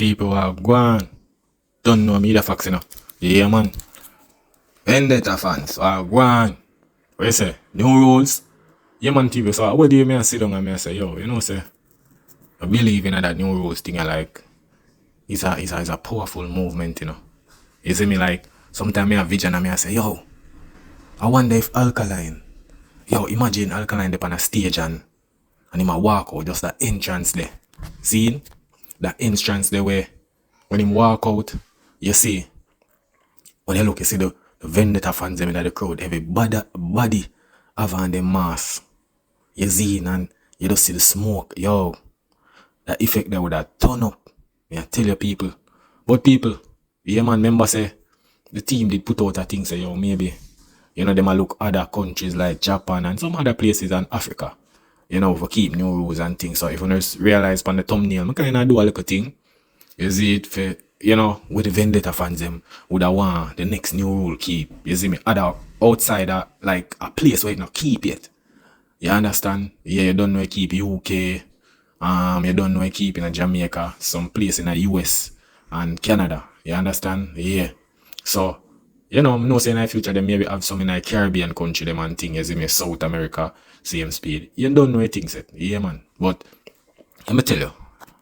People are gone. Don't know me the facts, you know. Yeah, man. Vendetta fans are gone. What you say? New rules. Yeah, man, TV. So what do you mean I sit down and I say, yo, you know, say, I believe in that new rules thing. I like, it's a powerful movement, you know. You see me like, sometimes I have vision and I say, yo, I wonder if ALKALINE, yo, imagine ALKALINE up on a stage and he might walk out, just that entrance there. See? That entrance there where, when he walk out, you see, when you look, you see the Vendetta fans them in the crowd, everybody have on them mask. You see, and you just see the smoke. Yo, that effect there would have turn up. Yeah, tell your people. But people, yeah man, remember say, the team did put out a thing, say, yo, maybe, you know, them a look other countries like Japan and some other places in Africa, you know, for keep new rules and things. So if you just realize on the thumbnail, I kind of do a little thing. You see it for, you know, with the Vendetta fans them would have want the next new rule keep. You see me, other outside like a place where it not keep yet. You understand? Yeah, you don't know it keep UK. You don't know it keep in Jamaica, some place in the US and Canada. You understand? Yeah. So, you know, I'm not saying in the future they maybe have some in the Caribbean country them and thing. You see me, South America, same speed. You don't know it things yet. Yeah, man. But let me tell you,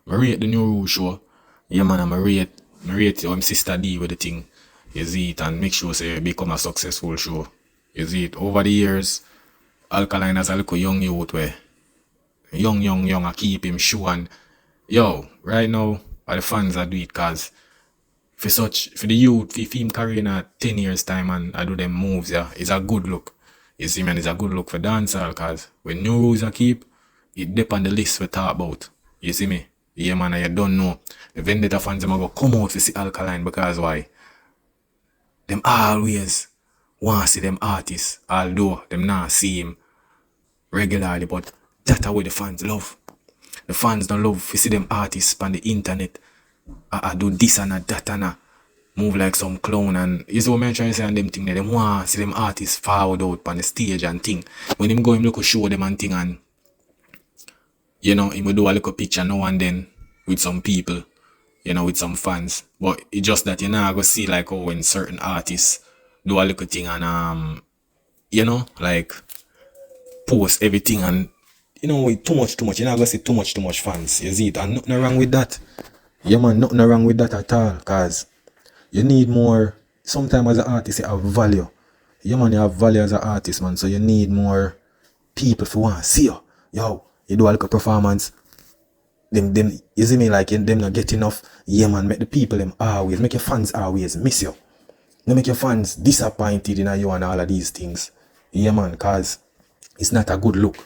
I rate the new rule show. Yeah, man, I'm rate your sister D with the thing. You see it and make sure say it become a successful show. You see it over the years. ALKALINE as a little young youth where young I keep him show and yo, right now the fans are do it cause for the youth, for him carrying a 10 years time and I do them moves, yeah, it's a good look. You see man, it's a good look for dancehall cause when new rules are keep, it dip on the list we talk about. You see me? Yeah man, you don't know. The Vendetta fans them go come out to see ALKALINE because why? Them always want to see them artists, although them not see him regularly, but that's what the fans love. The fans don't love to see them artists on the internet. I do this and that and move like some clown and you see what I'm trying to say and them thing that them want to see them artists forward out on the stage and thing. When him go him look show them and thing and you know, he will do a little picture now and then with some people, you know, with some fans. But it's just that you know go see like oh when certain artists do a little thing and you know, like post everything and you know with too much, you're not gonna see too much fans. You see it and nothing wrong with that. Yeah man, nothing wrong with that at all, cause you need more. Sometimes as an artist you have value. Yeah man, you have value as an artist man, so you need more people if you want to see you. Yo, you do a little performance. Them you see me like them not get enough. Yeah man, make the people them always, make your fans always miss you. Don't make your fans disappointed in you and all of these things. Yeah man, cause it's not a good look.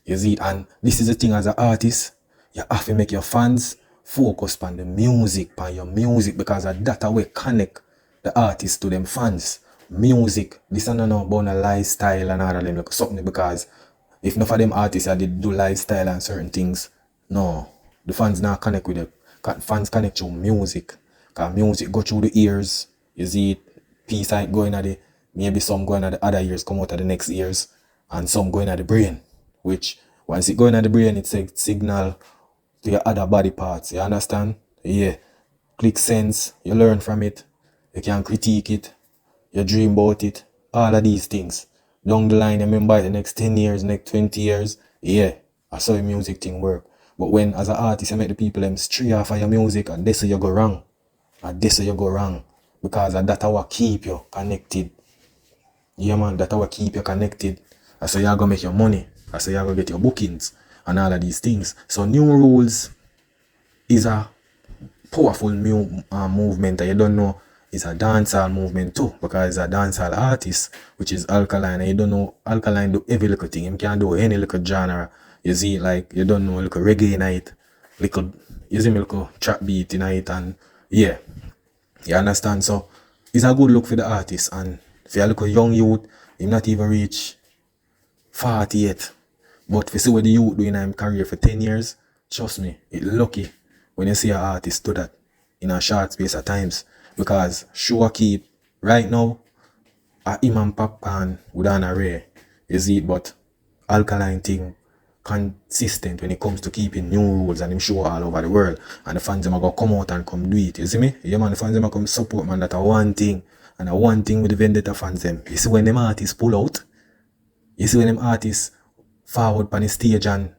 You see, and this is the thing as an artist, you have to make your fans focus on the music, on your music, because that way connect the artist to them fans. Music, this is not about a lifestyle and all of them, like something, because if none of them artists did do lifestyle and certain things, no, the fans not connect with it. Fans connect to music, because music go through the ears, you see it, piece like going at the, maybe some going at the other ears, come out of the next ears, and some going at the brain, which once it going at the brain, it's a signal to your other body parts, you understand? Yeah, click sense, you learn from it, you can critique it, you dream about it, all of these things. Down the line, you remember the next 10 years, next 20 years, yeah, that's how your music thing work. But when as an artist you make the people them stray off of your music and this you go wrong. And this you go wrong. Because that will keep you connected. Yeah man, that will keep you connected. That's how you're gonna make your money. That's how you're gonna get your bookings and all of these things. So new rules is a powerful movement that you don't know it's a dancehall movement too, because it's a dancehall artist, which is ALKALINE, and you don't know ALKALINE do every little thing. Him can do any little genre. You see, like you don't know little reggae night, little you see me little trap beat in it, and yeah, you understand. So it's a good look for the artist, and for a little young youth, him not even reach 40 yet. But if you see what the youth doing in his career for 10 years, trust me, it's lucky when you see an artist do that in a short space of times. Because sure keep right now a him and Popcorn would on a rare. You see it, but ALKALINE thing consistent when it comes to keeping new rules and him show all over the world. And the fans them are gonna come out and come do it. You see me? Yeah man, the fans them are come support man. That's a one thing. And a one thing with the Vendetta fans them. You see when them artists pull out, you see when them artists forward on the stage and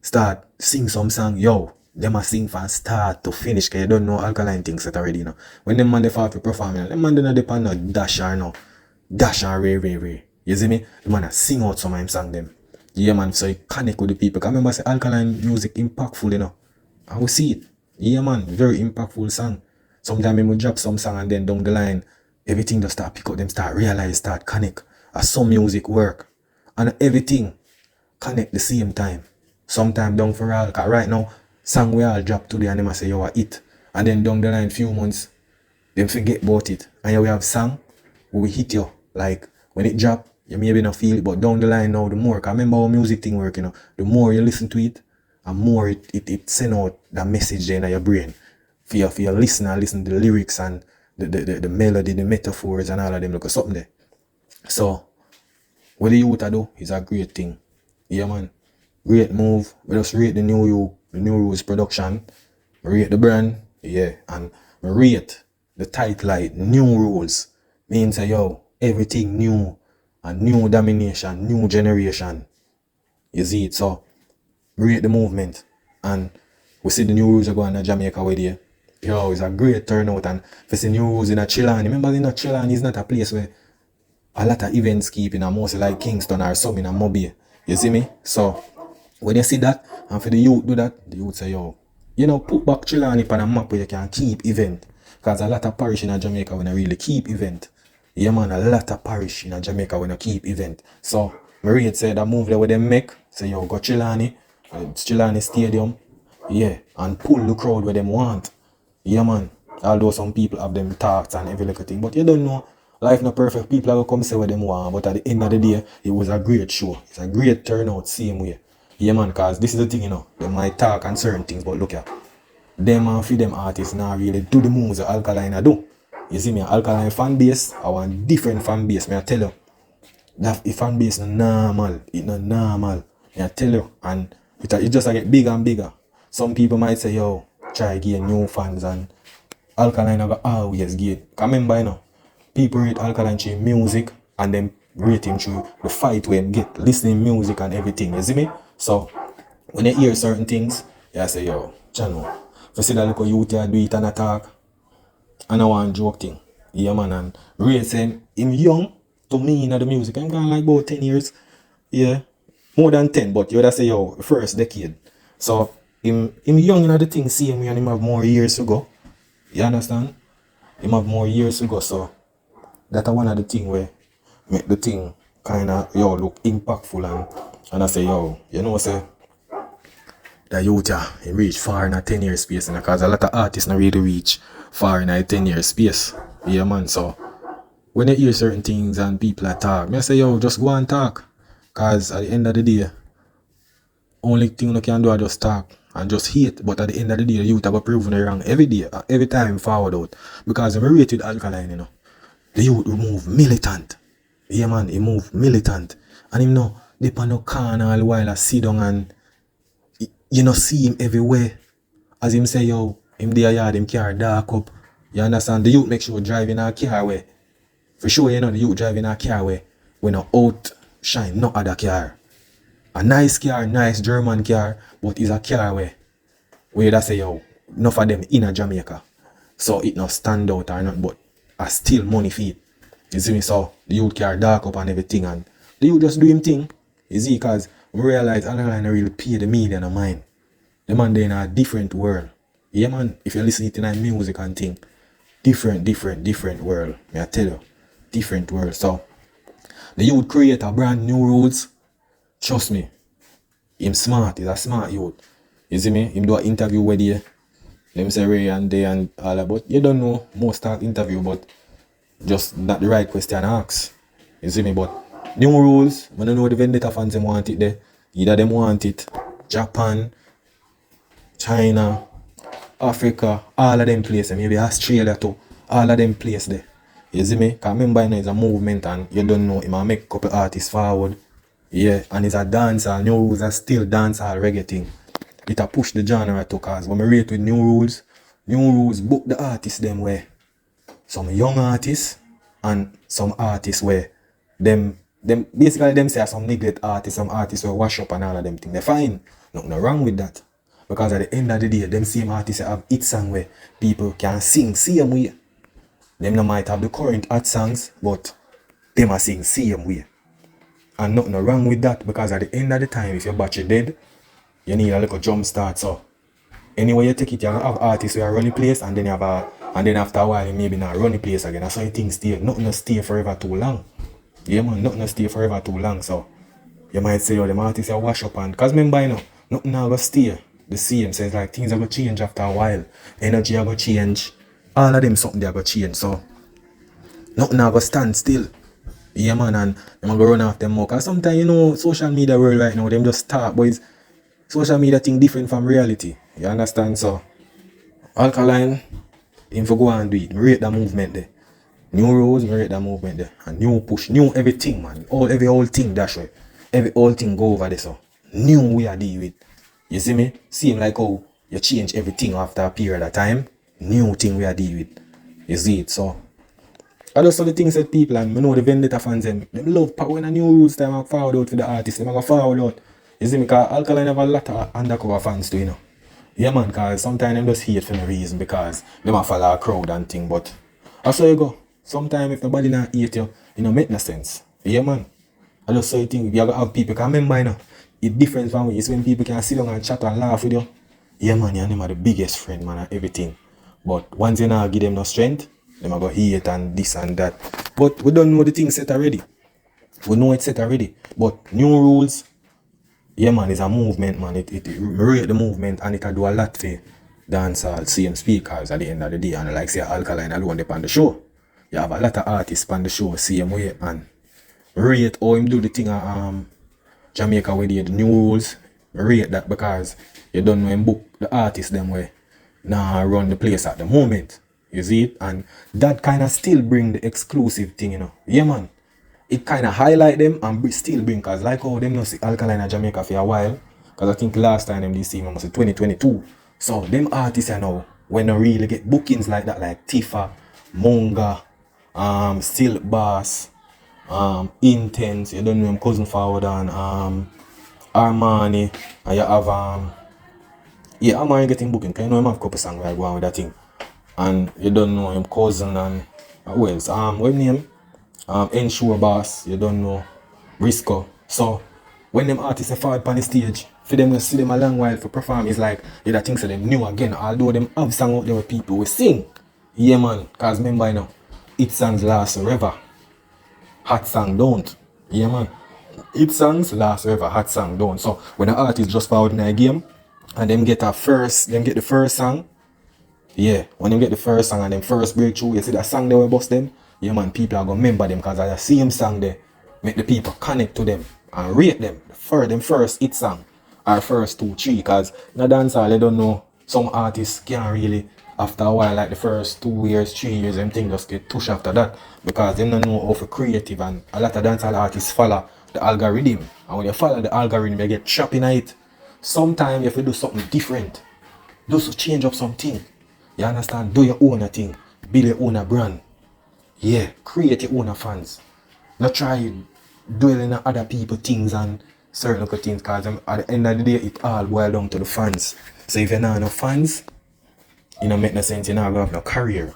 start sing some song, yo, them a sing from start to finish, cause you don't know Alkaline things that already, you know. When them man they fall for performing, them man they not depend on dash or no. Dash and ray. You see me? The man a sing out some of them song them. Yeah man, so you connect with the people. Cause remember say Alkaline music impactful, you know. And we see it. Yeah man, very impactful song. Sometimes we drop some song and then down the line, everything just start pick up, them start realize, start connect. As some music work. And everything connect the same time. Sometimes down for all, cause right now, song we all drop today and them say you are it. And then down the line few months, them forget about it. And here we have song where we hit you. Like when it drop, you maybe not feel it, but down the line now the more, cause remember how music thing work, you know. The more you listen to it, and more it send out that message there in your brain. For your listener, listen to the lyrics and the melody, the metaphors and all of them, look at something there. So what the youth do is a great thing. Yeah man. Great move. We just rate the new rules production. We rate the brand. Yeah. And we rate the title like new rules. Means yo, everything new. And new domination, new generation. You see it. So we rate the movement. And we see the new rules are going to Jamaica with you. Yo, it's a great turnout. And if you see new rules in a Chilani, remember in a Chilani is not a place where a lot of events keeping and mostly like Kingston or some in a Mobile. You see me? So when you see that, and for the youth do that, the youth say, yo, you know, put back Chilani on a map where you can keep event. Because a lot of parish in Jamaica when I really keep event. Yeah man, a lot of parish in Jamaica when I keep event. So Maria said that move there with them make, say yo, go Chilani Stadium, yeah, and pull the crowd where them want. Yeah man, although some people have them thoughts and every little thing, but you don't know. Life not perfect. People will come say what them want, but at the end of the day, it was a great show. It's a great turnout, same way. Yeah man, cause this is the thing, you know. They might talk on certain things, but look at them and for them artists now really do the moves that Alkaline do. You see me, Alkaline fan base, I want different fan base, may I tell you. That the fan base is normal. It's not normal. May I tell you. And it just get bigger and bigger. Some people might say, yo, try gain new fans, and Alkaline will always get. Remember, you know. People rate Alkaline through music and then rate him through the fight when get listening music and everything, you see me? So when you hear certain things, you say, yo, channel. If you see that little youth here do it and attack, and I want joke thing. Yeah man, and rate saying him young to me in the music. I'm going like about 10 years. Yeah. More than 10, but you would say yo, first decade. So him young in the thing, see him and him have more years to go. You understand? Him have more years to go, so that's one of the things where make the thing kind of, yo, look impactful and I say, yo, you know, say, the youth, yeah, he reach far in a 10-year space, because a lot of artists not really reach far in a 10-year space. Yeah, man, so when you hear certain things and people talk, I say, yo, just go and talk, because at the end of the day, only thing you can do is just talk and just hate, but at the end of the day, the youth have proven it wrong every day, every time forward out, because I'm rated Alkaline, you know. The youth will move militant. Yeah man, he move militant. And him know, they pan no corner while I sit down and you know see him everywhere. As him say, yo, him there yard, him car dark up. You understand? The youth make sure driving a car way. For sure, you know, the youth driving a car way when no outshine no other car. A nice car, nice German car, but it's a car where they say, yo, enough of them in a Jamaica. So it not stand out or not, but I still money for it. You see me? So the youth car dark up and everything, and the youth just do him thing. You see, because we realize Alkaline don't really pay the media no mind. The man they in a different world. Yeah man, if you listen to it in music and thing, different world. May I tell you, different world. So the youth create a brand new rules. Trust me, him smart. He's a smart youth. You see me? Him do an interview with you. Them say Ray and they and all that, but you don't know most start interview, but just not the right question to ask. You see me? But new rules, I don't know the Vendetta fans them want it there. Either them want it Japan, China, Africa, all of them places, maybe Australia too, all of them places there. You see me? Because remember, it's a movement and you don't know, it might make a couple artists forward. Yeah, and it's a dancehall. New rules are still dancehall reggae thing. It a push the genre to cause when we rate with new rules book the artists them way. Some young artists and some artists where them basically them say some neglect artists, some artists will wash up and all of them things. They're fine. Nothing wrong with that. Because at the end of the day, them same artists have hit song where people can sing same way. Them no might have the current hot songs, but them are sing same way. And nothing wrong with that because at the end of the time, if your battery dead, you need a little jump start. So anyway you take it, you have artists who are running place and then you have and then after a while you maybe not run the place again. That's why things stay. Nothing to stay forever too long. Yeah man, nothing to stay forever too long. So you might say, oh, them artists are wash up and cause remember you know, nothing now gonna stay the same. So it's like things are gonna change after a while. Energy are gonna change. All of them something they are gonna change. So nothing now gonna stand still. Yeah man, and them gonna run off them more. Cause sometimes you know social media world right now, them just talk, but it's social media thing different from reality. You understand? So ALKALINE, him for go and do it. Me rate the movement there. New rules, me rate the movement there. And new push, new everything man. Every whole thing that's right. Every whole thing go over there so. New way I deal with. You see me? Seem like how you change everything after a period of time. New thing we are deal with. You see it? So I just saw the things that people and I know the vendetta fans them love when a new rules time I forward out for the artists. Them I go forward out. You see me? Because ALKALINE have a lot of undercover fans too, you know. Yeah man, cause sometimes them just hate for no reason because them a follow a crowd and thing, but I saw you go. Sometimes if nobody not hate you, it don't make no sense. Yeah man. I just saw you think you have people can remember you know, it different from it's when people can sit down and chat and laugh with you. Yeah man, you them are the biggest friend man and everything. But once you not give them no strength, them are go hate and this and that. But we don't know the thing set already. We know it's set already. But new rules. Yeah man, it's a movement man, it rate the movement and it do a lot for dancehall, same speakers at the end of the day and like say ALKALINE alone they on the show. You have a lot of artists on the show same way and rate how him do the thing at Jamaica with the new rules, rate that because you don't know him book the artists them way now run the place at the moment. You see it? And that kind of still bring the exclusive thing, you know. Yeah man. It kind of highlight them and still bring cause like how them not see ALKALINE in Jamaica for a while cause I think last time them they see must 2022 so them artists you know when they really get bookings like that like Tifa, Monga, Still Bass, Intense, you don't know him Cousin Forward and Armani and you have yeah Armani getting booking cause you know him have a couple songs where I go on with that thing and you don't know him Cousin and who else what name Ensure Boss, you don't know, Risco. So when them artists are forward on the stage, for them to see them a long while for perform, it's like you that things that them new again, although them have song out there with people will sing. Yeah man, cause remember you know, it songs last forever. Hot song don't. Yeah man. It songs last forever, hot song don't. So when an artist just forward in a game and them get the first song. Yeah, when them get the first song and them first breakthrough, you see that song they will bust them. Yeah man, people are gonna remember them because I see them song there, make the people connect to them and rate them. Them first hit song or first 2, 3 because in a dancehall they don't know some artists can't really after a while like the first 2 years, 3 years them thing just get pushed after that because they don't know how to creative and a lot of dancehall artists follow the algorithm and when you follow the algorithm you get trapped in it. Sometimes you have to do something different. Just change up something. You understand? Do your own thing. Build your own brand. Yeah, create your own fans. Not try dwelling on other people's things and certain little things because at the end of the day, it all boils down to the fans. So if you're not enough fans, it don't make no sense, you're not going to have no career.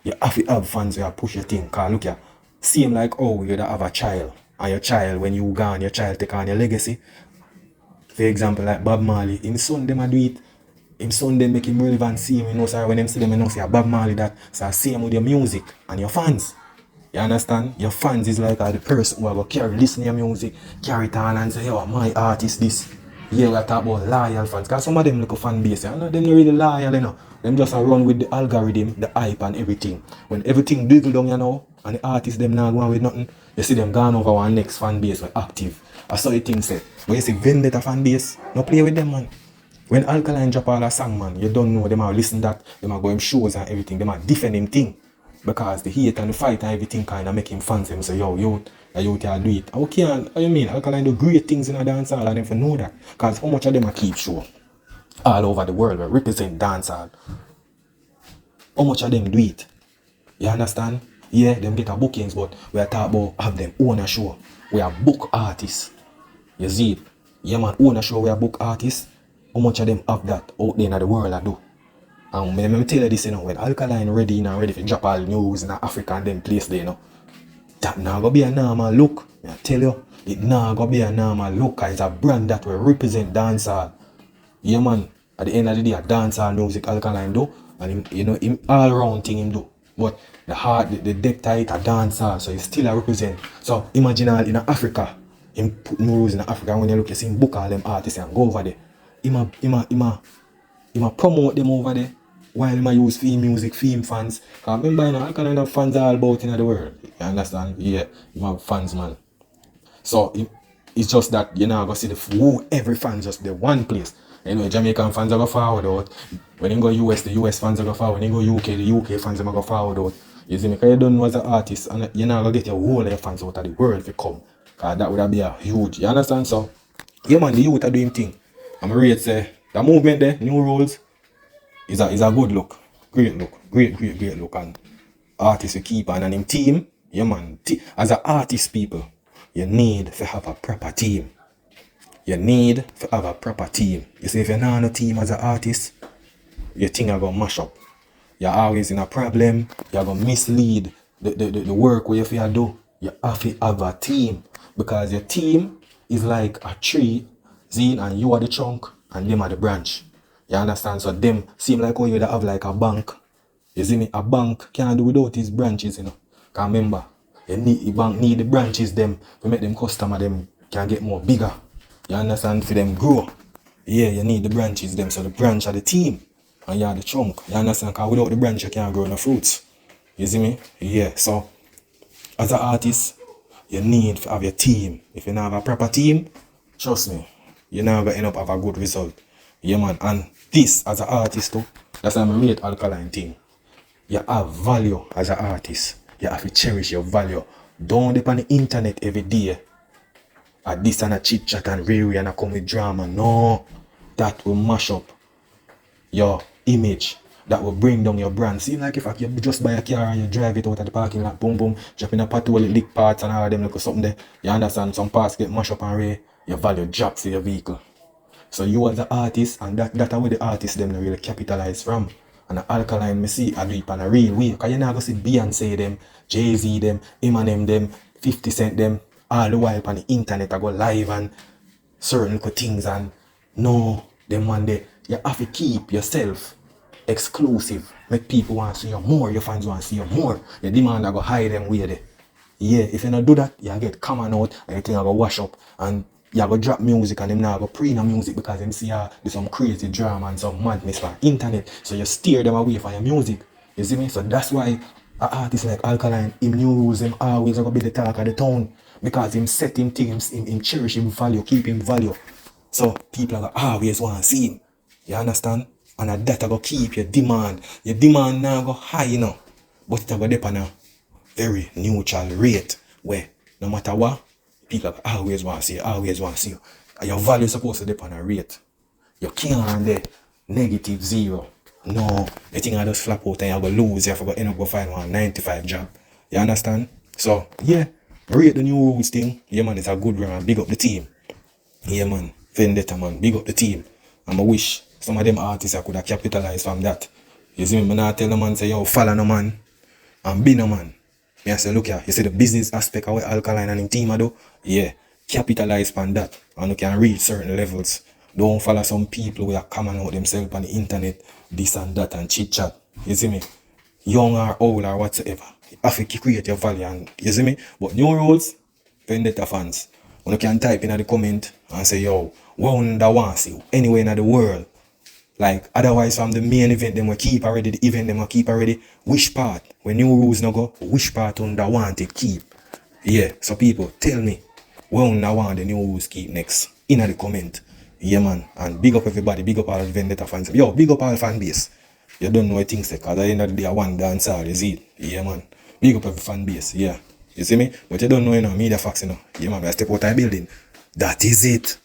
You have to have fans who push your thing. Because look here, seem like oh, you have a child. And your child, when you gone, your child take on your legacy. For example, like Bob Marley, him son them a do it. Him son them make him relevant, see him, you know, so when them see them, you know, say Bob Marley that, so same with your music and your fans. You understand? Your fans is like the person who will carry, listen to your music, carry it on and say, yo, my artist this. Yeah, we talk about loyal fans. Because some of them look a fan base, you know, them not really loyal, you know. Them just run with the algorithm, the hype and everything. When everything dwindle down, you know, and the artists them not going with nothing, you see them gone over our next fan base with active. I saw the thing said. But you see vendetta fan base, no play with them, man. When ALKALINE drop all a song, man, you don't know them are listen that, them are going shows and everything, them are defend him thing. Because the hate and the fight and everything kind of make him fancy him. Say, yo, you can do it. Okay, and what you mean? Alkaline do great things in a dancehall and if you know that. Because how much of them I keep show all over the world will represent dancehall. How much of them do it? You understand? Yeah, them get a bookings, but we are talking about have them own a show. We are book artists. You see it? Yeah man, own a show we are book artists. How much of them have that out there in the world I do? And let me tell you this, you know, when Alkaline ready, ready to drop all news in Africa and them place there, you know, that not gonna be a normal look. I tell you, it not gonna be a normal look. It's a brand that will represent dancehall. Yeah man, at the end of the day, a dancehall music Alkaline do, and him all around thing him do. But the heart, the depth of it a dancehall, so he still a represent. So imagine all in Africa, him put news in Africa. When you look, you see him book all them artists and go over there. Him promote them over there. While him use film music, film fans. Cause remember, Alkaline have fans all about in the world. You understand? Yeah, him have fans, man. So it's just that you know go see every fan just the one place. You know, Jamaican fans are go forward out. When you go US, the US fans are go forward. When you go UK, the UK fans are go forward out. You see me? Because you don't know as an artist, and you're not gonna get your whole of your fans out of the world if you come. Cause that would be a huge. You understand? So yeah, man, the youth are doing thing. I'm ready to say the movement there, new rules, is a good look, great look, and artists you keep on and him team. Yeah, man. As an artist, people, you need to have a proper team. You need to have a proper team. You see, if you're not on a team as an artist, your thing are going to mash up. You're always in a problem. You're going to mislead the work where you have to do. You have to have a team. Because your team is like a tree, Zine, and you are the trunk, and them are the branch. You understand? So them seem like how you have like a bank. You see me? A bank can't do without its branches, you know. Because remember, the bank need the branches them to make them customer them can get more bigger. You understand? For them grow. Yeah, you need the branches them. So the branch are the team. And you are the trunk. You understand? Because without the branch you can't grow no fruits. You see me? Yeah. So as an artist, you need to have your team. If you don't have a proper team, trust me, you're not going to end up have a good result. Yeah man. And this as an artist too, that's why I rate Alkaline thing. You have value as an artist. You have to cherish your value. Don't depend on the internet every day. At this and a chit chat and really and a come with drama. No. That will mash up your image. That will bring down your brand. See, like if you just buy a car and you drive it out of the parking lot, boom boom, drop in a pothole, leak parts and all of them look something there. You understand? Some parts get mashed up and really your value drops in your vehicle. So you as an artist, and that's where the artists them really capitalize from. And the Alkaline, me see, I do it on a real way. Because you're not going to see Beyonce them, Jay-Z them, Eminem them, 50 Cent them, all the while on the internet I go live and certain things and no, them one day. You have to keep yourself exclusive. Make people want to see you more, your fans want to see you more. Your demand I go hide them way there. Yeah, if you don't do that, you get common out and everything I go wash up and you go drop music and them now go pre no music because them see there's some crazy drama and some madness for internet. So you steer them away from your music. You see me? So that's why an artist like Alkaline, him news him always gonna be the talk of the town. Because him set him things, him cherish him value, keep him value. So people are always want to see him. You understand? And that I go keep your demand. Your demand now go high, you know. But it go depend on a very neutral rate where no matter what, people always want to see you, always want to see you. And your value is supposed to depend on a rate. You can't the negative zero. No, the thing I just flap out and you're going to lose. You're going to end up go find one 95 job. You understand? So, yeah, rate the new rules thing. Yeah, man, it's a good run. Big up the team. Yeah, man. Vendetta, man. Big up the team. And I wish some of them artists I could have capitalized from that. You see me? I not tell the man, say, yo, follow no man. And be no man. I say, look here, you see the business aspect of what Alkaline and him team I do? Yeah, capitalize on that. And you can reach certain levels. Don't follow some people who are coming out themselves on the internet, this and that and chit chat. You see me? Young or old or whatsoever. You have to create your value and you see me? But new rules, Vendetta fans. When you can type in the comment and say, yo, one that wants you anywhere in the world. Like otherwise from the main event them will keep already, the event them will keep already. Which part, when new rules no go, which part on that want it keep? Yeah, so people tell me when that want the new rules keep next in the comment. Yeah man, and big up everybody, big up all the Vendetta fans. Yo, big up all fan base. You don't know things, cause at the end of the day, one Dancehall is it. Yeah, man. Big up every fan base, yeah. You see me? But you don't know, media facts, Yeah, man, I step out of the building. That is it.